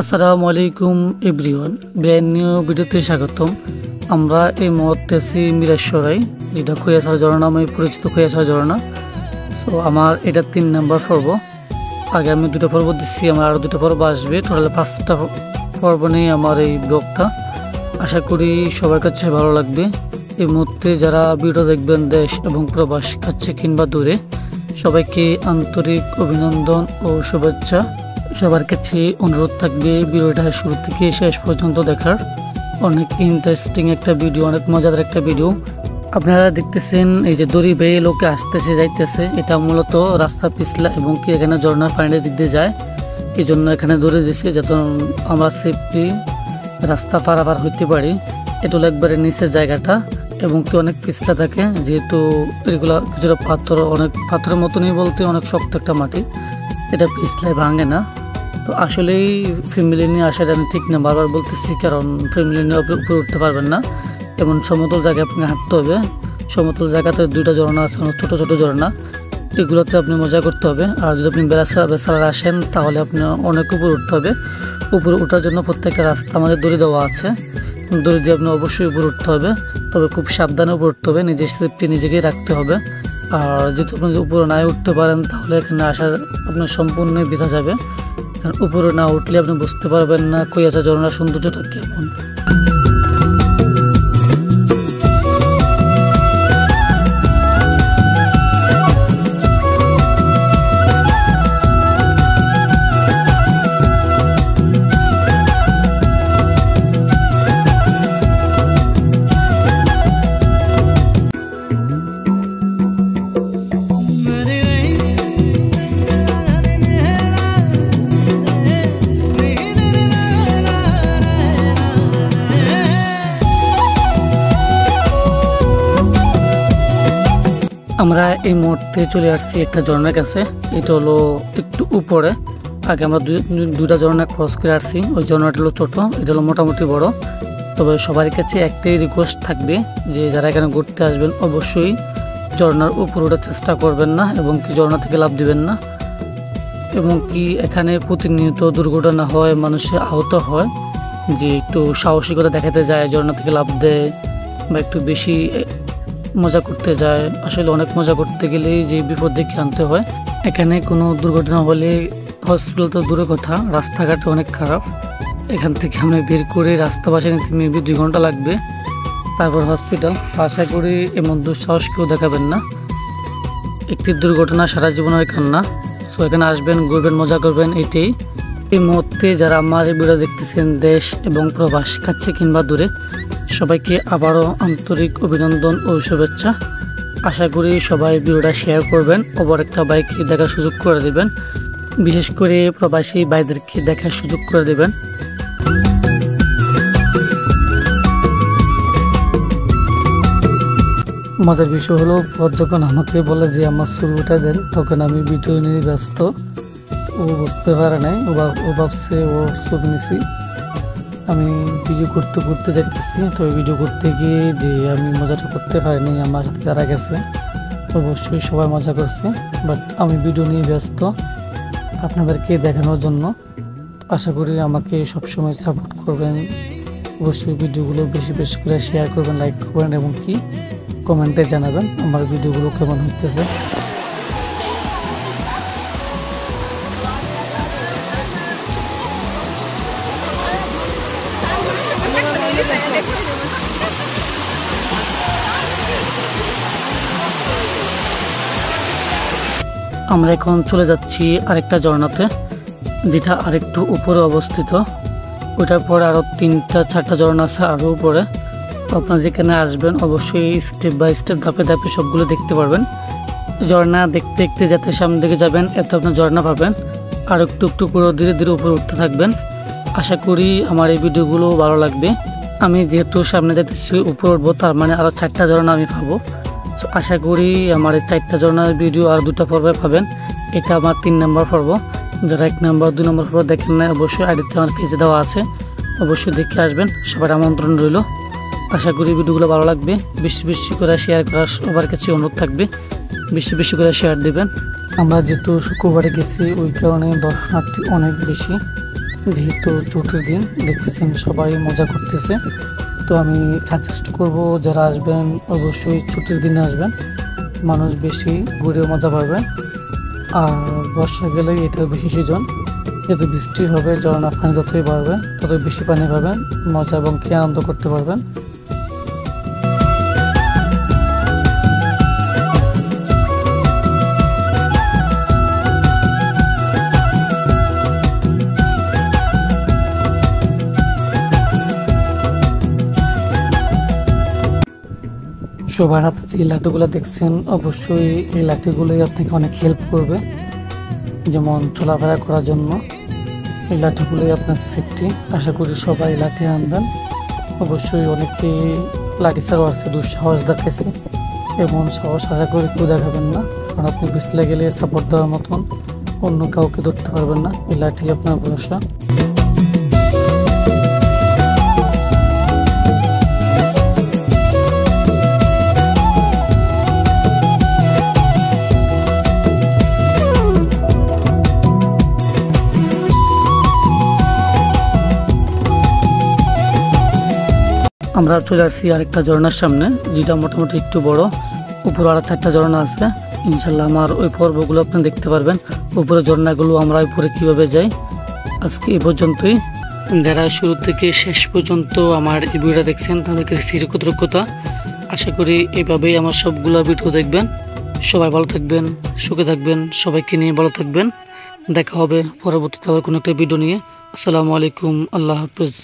আসসালামু আলাইকুম everyone, brand new ভিডিওতে স্বাগতম। আমরা এই মুহূর্তে আছি মিরেশ্বরাই, যেটা খৈয়াছড়া ঝর্ণা নামে পরিচিত। খৈয়াছড়া ঝর্ণা। সো আমার এটা 3 নম্বর পর্ব। আগে আমি 2টা পর্ব দিচ্ছি, আমার আরও 2টা পর্ব আসবে। টোটাল 5টা পর্ব নিয়ে আমার এই ব্লগটা। আশা করি সবার কাছে ভালো লাগবে। এই মুহূর্তে যারা ভিডিও দেখবেন দেশ এবং প্রবাস, কাছে কিংবা দূরে, সবাইকে আন্তরিক অভিনন্দন ও শুভেচ্ছা। সবার কাছে অনুরোধ থাকবে ভিডিওটা শুরু থেকে শেষ পর্যন্ত দেখার। অনেক ইন্টারেস্টিং একটা ভিডিও, অনেক মজাদার একটা ভিডিও। আপনারা দেখতেছেন এই যে দড়ি বেয়ে লোকে আসতেছে যাইতেছে, এটা মূলত রাস্তা পিছলা এবং কি এখানে ঝর্ণার পানির দিক দিয়ে যায়। এই জন্য এখানে দড়ি দিয়েছে যাতে আমরা সেফটি রাস্তা পারাপার হইতে পারি। এটা হলো একবারে নিচের জায়গাটা এবং কি অনেক পিছলা থাকে, যেহেতু এগুলো কিছুটা পাথর, অনেক পাথরের মতনই বলতে অনেক শক্ত একটা মাটি, এটা পিছলায় ভাঙে না। তো আসলেই ফ্যামিলি নিয়ে আসাটা ঠিক না, বারবার বলতেছি, কারণ ফ্যামিলি নিয়ে উপরে উঠতে পারবেন না। এমন সমতল জায়গায় আপনাকে হাঁটতে হবে। সমতল জায়গাতে 2টা ঝর্ণা আছে, ছোটো ছোটো ঝর্ণা, এগুলোতে আপনি মজা করতে হবে। আর যদি আপনি বেসালার আসেন তাহলে আপনি অনেক উপরে উঠতে হবে। উপরে ওঠার জন্য প্রত্যেকটা রাস্তা আমাদের দড়ি দেওয়া আছে, দড়ি দিয়ে আপনি অবশ্যই উপরে উঠতে হবে। তবে খুব সাবধানে উপরে উঠতে হবে, নিজের সেফটি নিজেকেই রাখতে হবে। আর যদি আপনি উপরে না উঠতে পারেন তাহলে এখানে আসা আপনার সম্পূর্ণই বৃথা যাবে। কারণ উপরে না উঠলে আপনি বুঝতে পারবেন না খৈয়াছড়া ঝর্ণার সৌন্দর্যটা কেমন। আমরা এই মুহূর্তে চলে আসছি একটা ঝর্ণার কাছে। এটা হলো একটু উপরে। আগে আমরা 2টা ঝর্ণা ক্রস করে আসছি। ওই ঝর্ণাটা হলো ছোটো, এটা হলো মোটামুটি বড়। তবে সবার কাছে একটাই রিকোয়েস্ট থাকবে যে যারা এখানে ঘুরতে আসবেন অবশ্যই ঝর্ণার উপর ওঠার চেষ্টা করবেন না এবং কি ঝর্ণা থেকে লাফ দিবেন না। এবং কি এখানে প্রতিনিয়ত দুর্ঘটনা হয়, মানুষে আহত হয়, যে একটু সাহসিকতা দেখাতে যায়, ঝর্ণা থেকে লাফ দেয় বা একটু বেশি মজা করতে যায়। আসলে অনেক মজা করতে গেলেই যে বিপদ দেখে আনতে হয়। এখানে কোনো দুর্ঘটনা হলে হসপিটাল তো দূরের কথা, রাস্তাঘাট অনেক খারাপ। এখান থেকে আমরা বের করে রাস্তা পাশে নিতে মেবি 2 ঘন্টা লাগবে, তারপর হসপিটাল। আশা করি এমন দুঃসাহস কেউ দেখাবেন না। একটি দুর্ঘটনা সারা জীবনের কান্না। সো এখানে আসবেন, ঘুরবেন, মজা করবেন, এটাই। এই মুহূর্তে যারা আমার এই ভিডিও দেখতেছেন দেশ এবং প্রবাস, কাছে কিংবা দূরে, সবাইকে আবারও আন্তরিক অভিনন্দন ও শুভেচ্ছা। আশা করি সবাই ভিডিওটা শেয়ার করবেন, অপর একটা বাইকে দেখার সুযোগ করে দেবেন, বিশেষ করে প্রবাসী ভাইদেরকে দেখার সুযোগ করে দেবেন। মজার বিষয় হলো, যখন আমাকে বলে যে আমার ছবিটা দেন, তখন আমি ভিডিও নিয়ে ব্যস্ত। ও বুঝতে পারে নাই, ও ভাবছে ওর ছবি নিছি। আমি ভিডিও করতে যাইতেছি, তো ভিডিও করতে গিয়ে যে আমি মজাটা করতে পারিনি। আমার সাথে যারা গেছে অবশ্যই সবাই মজা করছে, বাট আমি ভিডিও নিয়ে ব্যস্ত আপনাদেরকে দেখানোর জন্য। আশা করি আমাকে সবসময় সাপোর্ট করবেন। অবশ্যই ভিডিওগুলো বেশি বেশি করে শেয়ার করবেন, লাইক করবেন এবং কি কমেন্টে জানাবেন আমার ভিডিওগুলো কেমন হইতেছে। আমরা এখন চলে যাচ্ছি আরেকটা ঝর্ণাতে, যেটা আরেকটু উপরে অবস্থিত। ওটার পরে আরও 3টা-4টা ঝর্ণা আছে আরও উপরে। তো আপনারা যেখানে আসবেন অবশ্যই স্টেপ বাই স্টেপ, ধাপে ধাপে সবগুলো দেখতে পারবেন। ঝর্ণা দেখতে দেখতে যাতে সামনে দিকে যাবেন, এত আপনার ঝর্ণা পাবেন। আর একটু একটু করে ধীরে ধীরে উপরে উঠতে থাকবেন। আশা করি আমার এই ভিডিওগুলো ভালো লাগবে। আমি যেহেতু সামনে যাইতেছি, উপরে উঠবো, তার মানে আরও 4টা ঝর্ণা আমি পাবো। সো আশা করি আমার এই 4টা ঝর্ণার ভিডিও আর 2টা পর্বে পাবেন। এটা আমার 3 নম্বর পর্ব। যারা 1 নম্বর 2 নম্বর পর্ব দেখেন না, অবশ্যই আইডিতে আমার পেজে দেওয়া আছে, অবশ্যই দেখে আসবেন। সবার আমন্ত্রণ রইল। আশা করি ভিডিওগুলো ভালো লাগবে। বেশি বেশি করে শেয়ার করার সবার কাছে অনুরোধ থাকবে, বেশি বেশি করে শেয়ার দেবেন। আমরা যেহেতু শুক্রবারে গেছি ওই কারণে দর্শনার্থী অনেক বেশি, যেহেতু ছুটির দিন দেখতেছেন সবাই মজা করতেছে, তো আমি সাজেস্ট করব যারা আসবেন অবশ্যই ছুটির দিনে আসবেন, মানুষ বেশি ঘুরে মজা পাবেন। আর বর্ষা গেলে এটা বেশি সিজন, যত বৃষ্টি হবে ঝর্ণা পানি যতই বাড়বে তত বেশি পানি পাবেন, মজা এবং কি আনন্দ করতে পারবেন। সবার হাতে যে লাঠিগুলো দেখছেন অবশ্যই এই লাঠিগুলোই আপনাকে অনেক হেল্প করবে, যেমন চলাফেরা করার জন্য এই লাঠিগুলোই আপনার সেফটি। আশা করি সবাই লাঠি আনবেন। অবশ্যই অনেকে লাঠি ছাড়াও আসছে, দুঃসাহস দেখাইছে, এমন সাহস আশা করি কেউ দেখাবেন না, কারণ আপনি পিছলে গেলে সাপোর্ট দেওয়ার মতন অন্য কাউকে ধরতে পারবেন না। এই লাঠি আপনার ভরসা। আমরা চলে আসছি আরেকটা ঝর্ণার সামনে, যেটা মোটামুটি একটু বড়। উপরে আর 4টা ঝর্ণা আছে, ইনশাল্লাহ আমার ওই পর্বগুলো আপনি দেখতে পারবেন। উপরে ঝর্ণাগুলো আমরা উপরে কিভাবে যাই। আজকে এই পর্যন্তই। যারা শুরু থেকে শেষ পর্যন্ত আমার এই ভিডিওটা দেখছেন তাদেরকে কৃতজ্ঞতা। আশা করি এইভাবেই আমার সবগুলো ভিডিও দেখবেন। সবাই ভালো থাকবেন, সুখে থাকবেন, সবাইকে নিয়ে ভালো থাকবেন। দেখা হবে পরবর্তীতে আবার কোনো একটা ভিডিও নিয়ে। আসসালামু আলাইকুম, আল্লাহ হাফেজ।